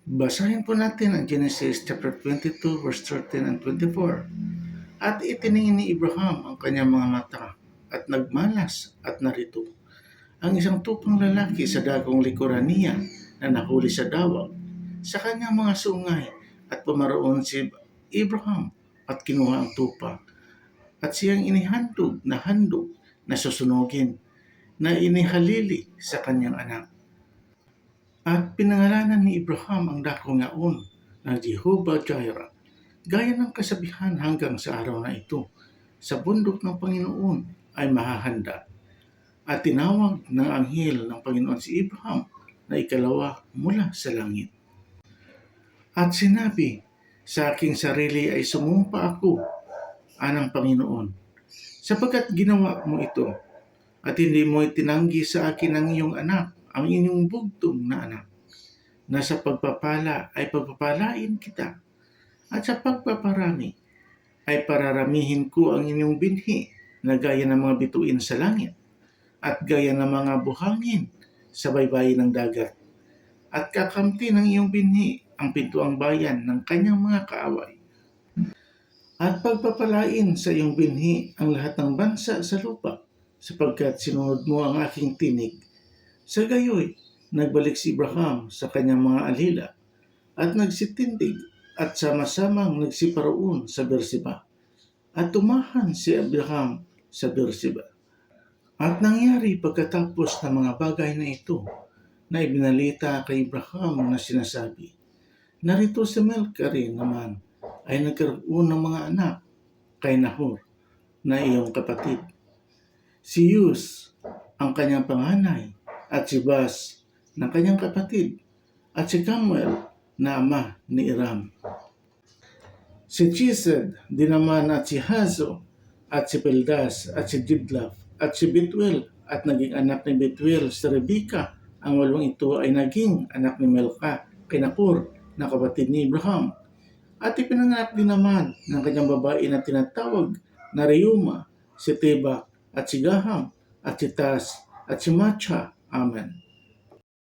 Basahin po natin ang Genesis chapter 22 verse 13 and 24. At itiningin ni Abraham ang kanyang mga mata at nagmalas at narito ang isang tupang lalaki sa dagong likuran niya na nahuli sa dawag sa kanyang mga sungay at pumaroon si Abraham at kinuha ang tupa at siyang inihandog na susunugin na inihalili sa kanyang anak. At pinangalanan ni Abraham ang dakong yaon na Jehovah Jireh, gaya ng kasabihan hanggang sa araw na ito, sa bundok ng Panginoon ay mahahanda. At tinawag ng anghel ng Panginoon si Abraham na ikalawa mula sa langit. At sinabi, sa aking sarili ay sumumpa ako, anang Panginoon, sapagkat ginawa mo ito, at hindi mo itinanggi sa akin ang iyong anak, ang inyong bugtong na anak, na sa pagpapala ay pagpapalain kita, at sa pagpaparami ay pararamihin ko ang inyong binhi na gaya ng mga bituin sa langit, at gaya ng mga buhangin sa baybayin ng dagat. At kakamti ng iyong binhi ang pintuang bayan ng kanyang mga kaaway. At pagpapalain sa iyong binhi ang lahat ng bansa sa lupa, sapagkat sinunod mo ang aking tinig. Sa gayoy, nagbalik si Abraham sa kanyang mga alila at nagsitindig at sama-samang nagsiparoon sa Beersheba. At tumahan si Abraham sa Beersheba. At nangyari pagkatapos ng mga bagay na ito, na ibinalita kay Abraham na sinasabi, narito si Milcah rin naman ay nagkaroon ng mga anak kay Nahor na iyong kapatid. Si Uz ang kanyang panganay at si Bas ng kanyang kapatid at si Kemuel na ama ni Iram. Si Chesed din naman at si Hazo at si Pildas at si Jidlaf at si Betuel at naging anak ni Betuel si Rebeka. Ang walong ito ay naging anak ni Milcah kay Nahor na kapatid ni Abraham. At ipinanganak din naman ng kanyang babae na tinatawag na Reuma, si Teba at si Gaham at si Tas at si Macha. Amen.